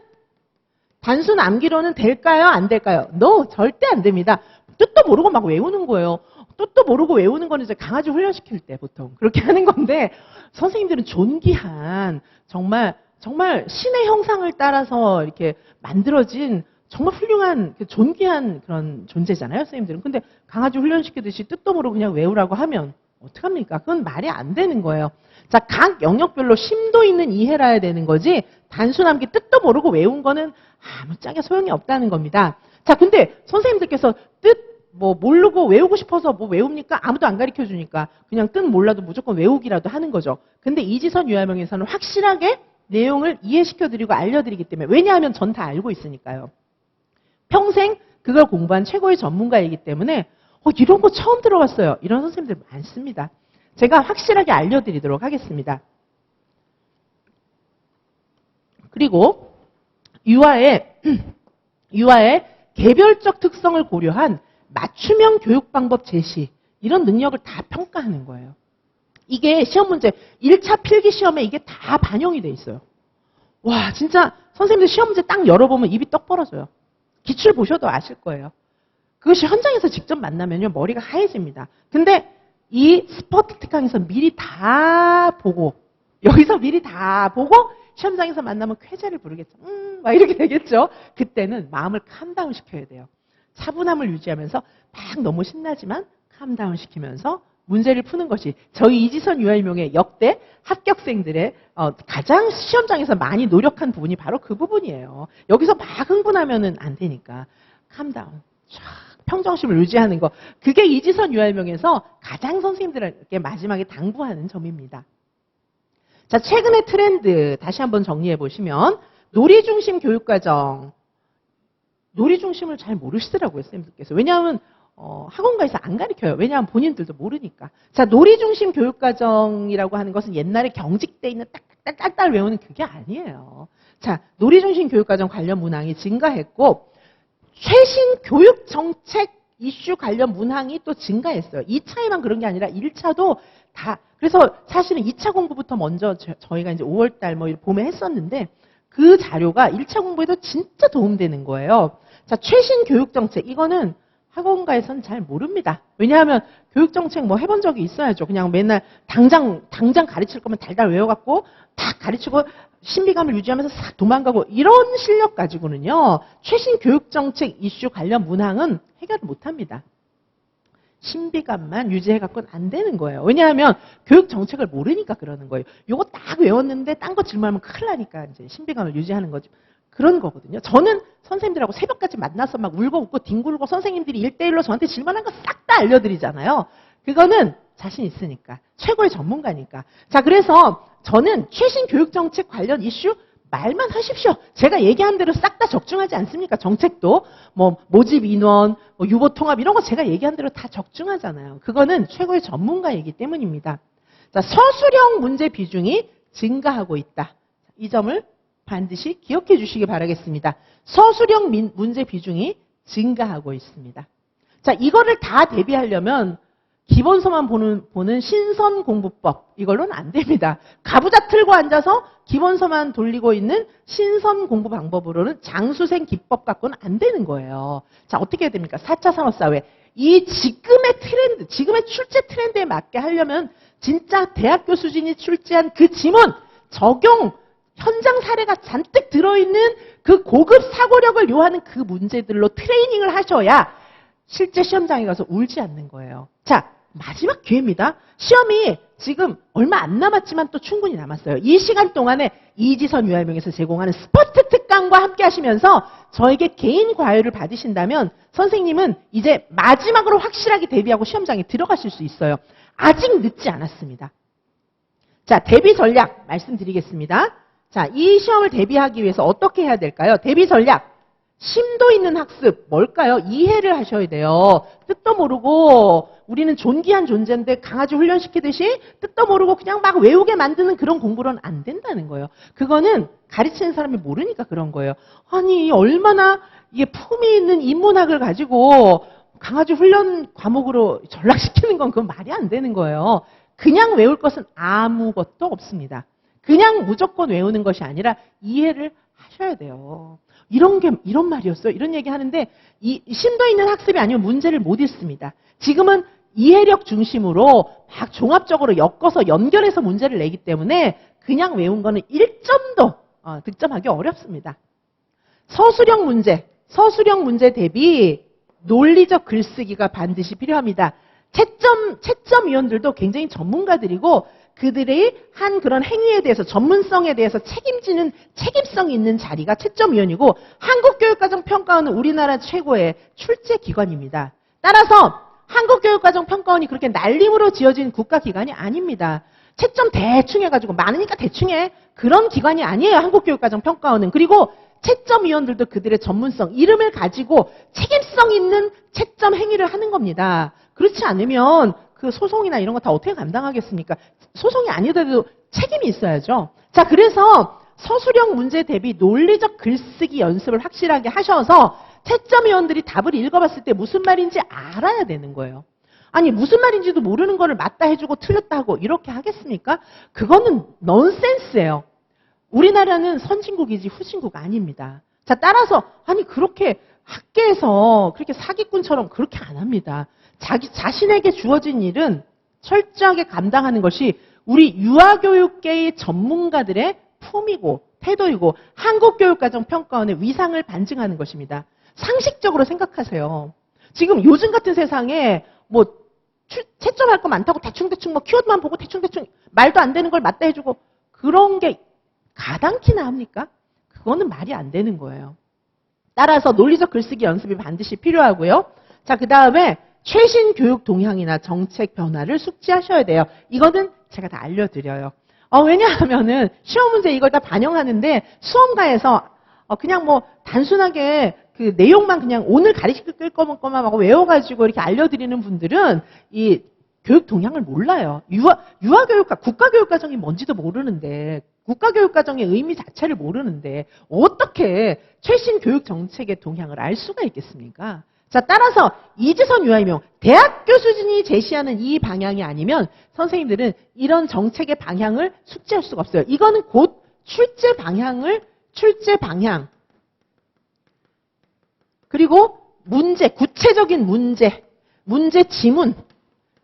될까요? 안 될까요? No, 절대 안 됩니다. 뜻도 모르고 막 외우는 거예요. 뜻도 모르고 외우는 거는 이제 강아지 훈련시킬 때 보통 그렇게 하는 건데, 선생님들은 존귀한, 정말 신의 형상을 따라서 이렇게 만들어진 정말 훌륭한, 존귀한 그런 존재잖아요, 선생님들은. 근데 강아지 훈련시키듯이 뜻도 모르고 그냥 외우라고 하면 어떡합니까? 그건 말이 안 되는 거예요. 자, 각 영역별로 심도 있는 이해를 해야 되는 거지, 단순 암기 뜻도 모르고 외운 거는 아무짝에 소용이 없다는 겁니다. 자, 근데 선생님들께서 뜻 모르고 외우고 싶어서 뭐 외웁니까? 아무도 안 가르쳐 주니까 그냥 뜻 몰라도 무조건 외우기라도 하는 거죠. 근데 이지선 유할명에서는 확실하게 내용을 이해시켜드리고 알려드리기 때문에. 왜냐하면 전 다 알고 있으니까요. 평생 그걸 공부한 최고의 전문가이기 때문에 이런 거 처음 들어봤어요. 이런 선생님들 많습니다. 제가 확실하게 알려드리도록 하겠습니다. 그리고 유아의 개별적 특성을 고려한 맞춤형 교육 방법 제시, 이런 능력을 다 평가하는 거예요. 이게 시험 문제 1차 필기 시험에 이게 다 반영이 돼 있어요. 와, 진짜 선생님들 시험 문제 딱 열어보면 입이 떡 벌어져요. 기출 보셔도 아실 거예요. 그것이 현장에서 직접 만나면요, 머리가 하얘집니다. 근데 이 스포트 특강에서 미리 다 보고, 여기서 미리 다 보고 시험장에서 만나면 쾌재를 부르겠죠. 막 이렇게 되겠죠. 그때는 마음을 캄다운 시켜야 돼요. 차분함을 유지하면서 막 너무 신나지만 캄다운 시키면서 문제를 푸는 것이 저희 이지선 유아일명의 역대 합격생들의 가장 시험장에서 많이 노력한 부분이 바로 그 부분이에요. 여기서 막 흥분하면은 안 되니까 캄다운, 쫙 평정심을 유지하는 거, 그게 이지선 유아일명에서 가장 선생님들에게 마지막에 당부하는 점입니다. 자, 최근의 트렌드 다시 한번 정리해 보시면 놀이 중심 교육과정, 놀이 중심을 잘 모르시더라고요, 선생님들께서. 왜냐하면 학원가에서 안 가르쳐요. 왜냐하면 본인들도 모르니까. 자, 놀이 중심 교육과정이라고 하는 것은 옛날에 경직돼 있는 딱딱딱딱 외우는 그게 아니에요. 자, 놀이 중심 교육과정 관련 문항이 증가했고 최신 교육 정책 이슈 관련 문항이 또 증가했어요. 2차에만 그런 게 아니라 1차도 다. 그래서 사실은 2차 공부부터 먼저 저희가 이제 5월달 뭐 봄에 했었는데 그 자료가 1차 공부에도 진짜 도움되는 거예요. 자, 최신 교육 정책, 이거는 학원가에서는 잘 모릅니다. 왜냐하면 교육정책 뭐 해본 적이 있어야죠. 그냥 맨날 당장 가르칠 거면 달달 외워갖고 딱 가르치고 신비감을 유지하면서 싹 도망가고 이런 실력 가지고는요. 최신 교육정책 이슈 관련 문항은 해결을 못합니다. 신비감만 유지해갖고는 안 되는 거예요. 왜냐하면 교육정책을 모르니까 그러는 거예요. 요거 딱 외웠는데 딴 거 질문하면 큰일 나니까 이제 신비감을 유지하는 거죠. 그런 거거든요. 저는 선생님들하고 새벽까지 만나서 막 울고 웃고 뒹굴고 선생님들이 1대1로 저한테 질문한 거 싹 다 알려드리잖아요. 그거는 자신 있으니까. 최고의 전문가니까. 자, 그래서 저는 최신 교육정책 관련 이슈 말만 하십시오. 제가 얘기한 대로 싹 다 적중하지 않습니까? 정책도 뭐 모집 인원, 뭐 유보 통합 이런 거 제가 얘기한 대로 다 적중하잖아요. 그거는 최고의 전문가이기 때문입니다. 자, 서술형 문제 비중이 증가하고 있다. 이 점을 반드시 기억해 주시기 바라겠습니다. 서술형 문제 비중이 증가하고 있습니다. 자, 이거를 다 대비하려면 기본서만 보는 신선 공부법, 이걸로는 안 됩니다. 가부좌 틀고 앉아서 기본서만 돌리고 있는 신선 공부 방법으로는 장수생 기법 갖고는 안 되는 거예요. 자, 어떻게 해야 됩니까? 4차 산업사회. 이 지금의 트렌드, 지금의 출제 트렌드에 맞게 하려면 진짜 대학교 수준이 출제한 그 지문, 적용, 현장 사례가 잔뜩 들어있는 그 고급 사고력을 요하는 그 문제들로 트레이닝을 하셔야 실제 시험장에 가서 울지 않는 거예요. 자, 마지막 기회입니다. 시험이 지금 얼마 안 남았지만 또 충분히 남았어요. 이 시간 동안에 이지선 유아일명에서 제공하는 스포트 특강과 함께 하시면서 저에게 개인 과외를 받으신다면 선생님은 이제 마지막으로 확실하게 대비하고 시험장에 들어가실 수 있어요. 아직 늦지 않았습니다. 자, 대비 전략 말씀드리겠습니다. 자, 이 시험을 대비하기 위해서 어떻게 해야 될까요? 대비 전략. 심도 있는 학습. 뭘까요? 이해를 하셔야 돼요. 뜻도 모르고 우리는 존귀한 존재인데 강아지 훈련시키듯이 뜻도 모르고 그냥 막 외우게 만드는 그런 공부로는 안 된다는 거예요. 그거는 가르치는 사람이 모르니까 그런 거예요. 아니, 얼마나 이게 품위 있는 인문학을 가지고 강아지 훈련 과목으로 전락시키는 건 그건 말이 안 되는 거예요. 그냥 외울 것은 아무것도 없습니다. 그냥 무조건 외우는 것이 아니라 이해를 하셔야 돼요. 이런 말이었어요. 이런 얘기 하는데, 이 심도 있는 학습이 아니면 문제를 못 읽습니다. 지금은 이해력 중심으로 막 종합적으로 엮어서 연결해서 문제를 내기 때문에 그냥 외운 거는 1점도 득점하기 어렵습니다. 서술형 문제 대비 논리적 글쓰기가 반드시 필요합니다. 채점위원들도 굉장히 전문가들이고 그들의 한 그런 행위에 대해서 전문성에 대해서 책임지는 책임성 있는 자리가 채점위원이고 한국교육과정평가원은 우리나라 최고의 출제기관입니다. 따라서 한국교육과정평가원이 그렇게 날림으로 지어진 국가기관이 아닙니다. 채점 대충 해가지고 많으니까 대충 해. 그런 기관이 아니에요. 한국교육과정평가원은. 그리고 채점위원들도 그들의 전문성, 이름을 가지고 책임성 있는 채점 행위를 하는 겁니다. 그렇지 않으면 그 소송이나 이런 거 다 어떻게 감당하겠습니까? 소송이 아니더라도 책임이 있어야죠. 자, 그래서 서술형 문제 대비 논리적 글쓰기 연습을 확실하게 하셔서 채점위원들이 답을 읽어봤을 때 무슨 말인지 알아야 되는 거예요. 아니, 무슨 말인지도 모르는 거를 맞다 해주고 틀렸다 하고 이렇게 하겠습니까? 그거는 넌센스예요. 우리나라는 선진국이지 후진국 아닙니다. 자, 따라서 아니 그렇게 학계에서 그렇게 사기꾼처럼 그렇게 안 합니다. 자신에게 주어진 일은 철저하게 감당하는 것이 우리 유아교육계의 전문가들의 품이고 태도이고 한국교육과정평가원의 위상을 반증하는 것입니다. 상식적으로 생각하세요. 지금 요즘 같은 세상에 뭐 채점할 거 많다고 대충대충 뭐 키워드만 보고 대충대충 말도 안 되는 걸 맞다 해주고 그런 게 가당키나 합니까? 그거는 말이 안 되는 거예요. 따라서 논리적 글쓰기 연습이 반드시 필요하고요. 자, 그 다음에 최신 교육 동향이나 정책 변화를 숙지하셔야 돼요. 이거는 제가 다 알려드려요. 왜냐하면은 시험 문제 이걸 다 반영하는데 수험가에서 그냥 뭐 단순하게 그 내용만 그냥 오늘 가르칠 것만 하고 외워가지고 이렇게 알려드리는 분들은 이 교육 동향을 몰라요. 유아교육과 국가교육과정이 뭔지도 모르는데 국가교육과정의 의미 자체를 모르는데 어떻게 최신 교육 정책의 동향을 알 수가 있겠습니까? 자, 따라서 이지선 유아임용 대학교 수준이 제시하는 이 방향이 아니면 선생님들은 이런 정책의 방향을 숙지할 수가 없어요. 이거는 곧 출제 방향 그리고 문제, 구체적인 문제 지문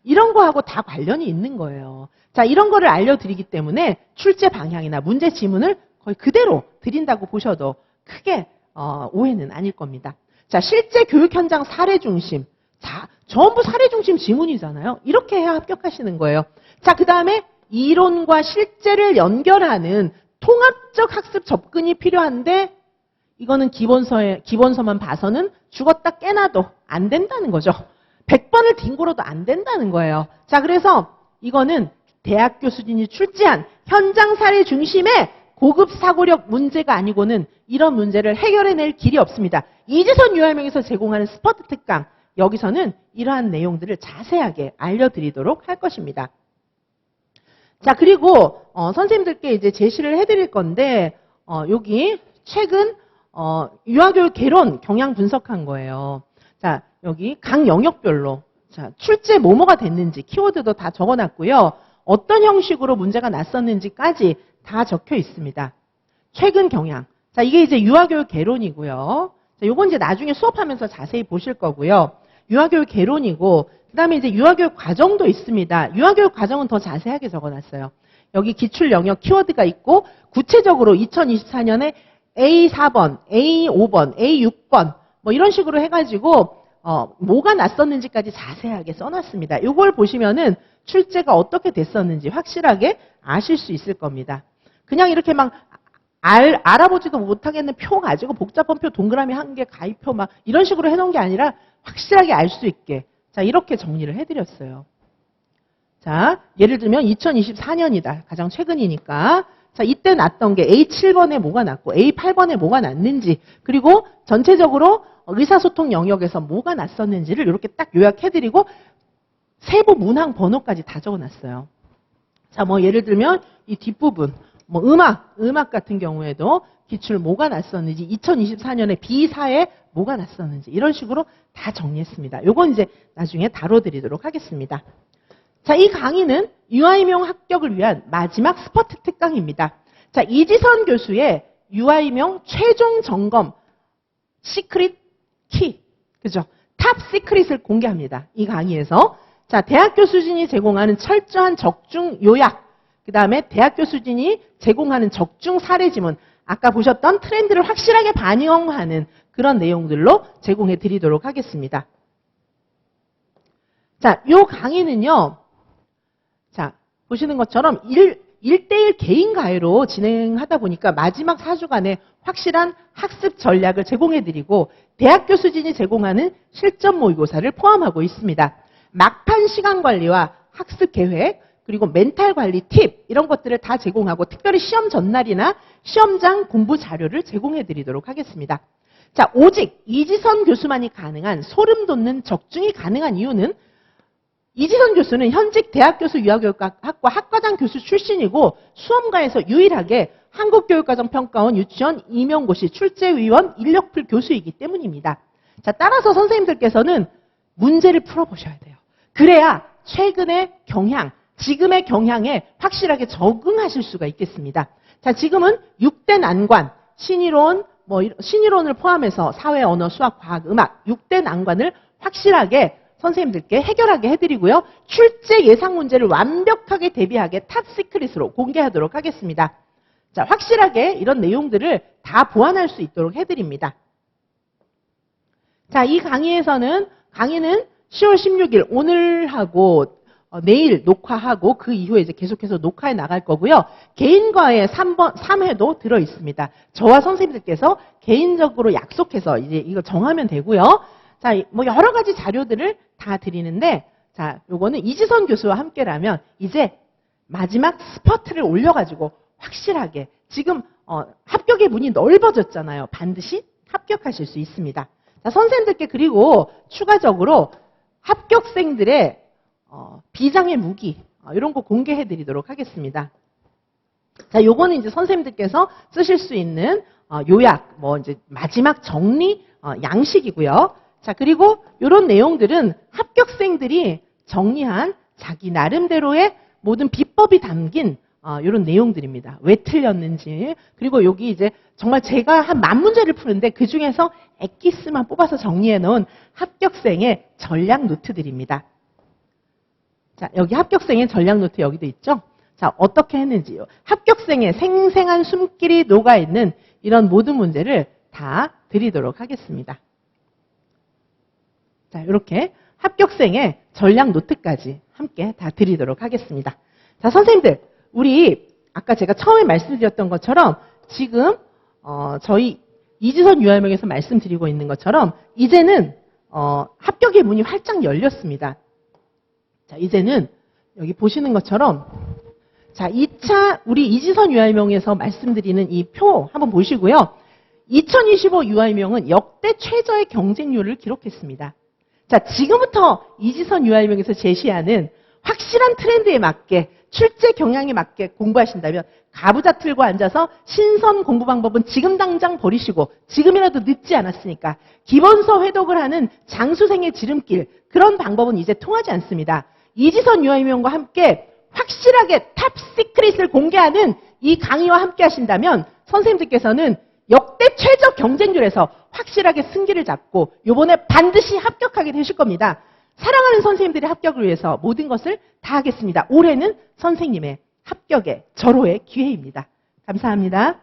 이런 거하고 다 관련이 있는 거예요. 자, 이런 거를 알려드리기 때문에 출제 방향이나 문제 지문을 거의 그대로 드린다고 보셔도 크게 오해는 아닐 겁니다. 자, 실제 교육 현장 사례 중심. 자, 전부 사례 중심 지문이잖아요. 이렇게 해야 합격하시는 거예요. 자, 그 다음에 이론과 실제를 연결하는 통합적 학습 접근이 필요한데 이거는 기본서만 봐서는 죽었다 깨나도 안 된다는 거죠. 100번을 뒹굴어도 안 된다는 거예요. 자, 그래서 이거는 대학교 수준이 출제한 현장 사례 중심의 고급 사고력 문제가 아니고는 이런 문제를 해결해낼 길이 없습니다. 이지선 유아임용에서 제공하는 스퍼트 특강, 여기서는 이러한 내용들을 자세하게 알려드리도록 할 것입니다. 자, 그리고 선생님들께 이제 제시를 해드릴 건데 여기 최근 유아교육 개론 경향 분석한 거예요. 자, 여기 각 영역별로 자, 출제 뭐뭐가 됐는지 키워드도 다 적어놨고요. 어떤 형식으로 문제가 났었는지까지 다 적혀 있습니다. 최근 경향. 자, 이게 이제 유아교육 개론이고요. 자, 요건 이제 나중에 수업하면서 자세히 보실 거고요. 유아교육 개론이고, 그 다음에 이제 유아교육 과정도 있습니다. 유아교육 과정은 더 자세하게 적어놨어요. 여기 기출 영역 키워드가 있고, 구체적으로 2024년에 A4번, A5번, A6번, 뭐 이런 식으로 해가지고, 뭐가 났었는지까지 자세하게 써놨습니다. 이걸 보시면은 출제가 어떻게 됐었는지 확실하게 아실 수 있을 겁니다. 그냥 이렇게 막 알아보지도 못하겠는 표 가지고 복잡한 표 동그라미 한 개 가위표 막 이런 식으로 해놓은 게 아니라 확실하게 알 수 있게 자 이렇게 정리를 해드렸어요. 자 예를 들면 2024년이다. 가장 최근이니까 자 이때 났던 게 A7번에 뭐가 났고 A8번에 뭐가 났는지 그리고 전체적으로 의사소통 영역에서 뭐가 났었는지를 이렇게 딱 요약해드리고 세부 문항 번호까지 다 적어놨어요. 자, 뭐 예를 들면 이 뒷부분, 뭐 음악 같은 경우에도 기출 뭐가 났었는지, 2024년에 B4에 뭐가 났었는지 이런 식으로 다 정리했습니다. 요건 이제 나중에 다뤄드리도록 하겠습니다. 자, 이 강의는 유아임용 합격을 위한 마지막 스퍼트 특강입니다. 자, 이지선 교수의 유아임용 최종 점검 시크릿 키, 그죠? 탑 시크릿을 공개합니다. 이 강의에서. 자, 대학교 수준이 제공하는 철저한 적중 요약, 그 다음에 대학교 수준이 제공하는 적중 사례 지문, 아까 보셨던 트렌드를 확실하게 반영하는 그런 내용들로 제공해 드리도록 하겠습니다. 자, 요 강의는요, 자, 보시는 것처럼 1대1 개인 가해로 진행하다 보니까 마지막 4주간에 확실한 학습 전략을 제공해 드리고 대학교 수준이 제공하는 실전 모의고사를 포함하고 있습니다. 막판 시간 관리와 학습 계획, 그리고 멘탈 관리 팁 이런 것들을 다 제공하고 특별히 시험 전날이나 시험장 공부 자료를 제공해 드리도록 하겠습니다. 자, 오직 이지선 교수만이 가능한 소름 돋는 적중이 가능한 이유는 이지선 교수는 현직 대학교수 유아교육학과 학과장 교수 출신이고 수험가에서 유일하게 한국교육과정평가원 유치원 임용고시 출제위원 인력풀 교수이기 때문입니다. 자, 따라서 선생님들께서는 문제를 풀어보셔야 돼요. 그래야 최근의 경향, 지금의 경향에 확실하게 적응하실 수가 있겠습니다. 자, 지금은 6대 난관, 신이론, 신이론을 포함해서 사회, 언어, 수학, 과학, 음악 6대 난관을 확실하게 선생님들께 해결하게 해드리고요. 출제 예상 문제를 완벽하게 대비하게 탑 시크릿으로 공개하도록 하겠습니다. 자, 확실하게 이런 내용들을 다 보완할 수 있도록 해드립니다. 자, 이 강의는 10월 16일 오늘하고 내일 녹화하고 그 이후에 이제 계속해서 녹화해 나갈 거고요. 개인과의 3회도 들어 있습니다. 저와 선생님들께서 개인적으로 약속해서 이제 이거 정하면 되고요. 자, 뭐 여러 가지 자료들을 다 드리는데, 자, 요거는 이지선 교수와 함께라면 이제 마지막 스퍼트를 올려가지고 확실하게 지금 합격의 문이 넓어졌잖아요. 반드시 합격하실 수 있습니다. 자, 선생님들께 그리고 추가적으로 합격생들의 비장의 무기 이런 거 공개해 드리도록 하겠습니다. 자, 요거는 이제 선생님들께서 쓰실 수 있는 요약, 뭐 이제 마지막 정리 양식이고요. 자, 그리고 이런 내용들은 합격생들이 정리한 자기 나름대로의 모든 비법이 담긴 이런 내용들입니다. 왜 틀렸는지. 그리고 여기 이제 정말 제가 한 10,000문제를 푸는데 그 중에서 엑기스만 뽑아서 정리해 놓은 합격생의 전략 노트들입니다. 자, 여기 합격생의 전략 노트 여기도 있죠? 자, 어떻게 했는지요. 합격생의 생생한 숨길이 녹아있는 이런 모든 문제를 다 드리도록 하겠습니다. 자, 이렇게 합격생의 전략 노트까지 함께 다 드리도록 하겠습니다. 자, 선생님들, 우리 아까 제가 처음에 말씀드렸던 것처럼 지금 저희 이지선 유아명에서 말씀드리고 있는 것처럼 이제는 합격의 문이 활짝 열렸습니다. 자, 이제는 여기 보시는 것처럼 자, 2차 우리 이지선 유아명에서 말씀드리는 이 표 한번 보시고요. 2025 유아명은 역대 최저의 경쟁률을 기록했습니다. 자, 지금부터 이지선 유아명에서 제시하는 확실한 트렌드에 맞게 출제 경향에 맞게 공부하신다면 가부좌 틀고 앉아서 신선 공부 방법은 지금 당장 버리시고 지금이라도 늦지 않았으니까 기본서 회독을 하는 장수생의 지름길 그런 방법은 이제 통하지 않습니다. 이지선 유아명과 함께 확실하게 탑 시크릿을 공개하는 이 강의와 함께 하신다면 선생님들께서는 역대 최저 경쟁률에서 확실하게 승기를 잡고 이번에 반드시 합격하게 되실 겁니다. 사랑하는 선생님들의 합격을 위해서 모든 것을 다 하겠습니다. 올해는 선생님의 합격의 절호의 기회입니다. 감사합니다.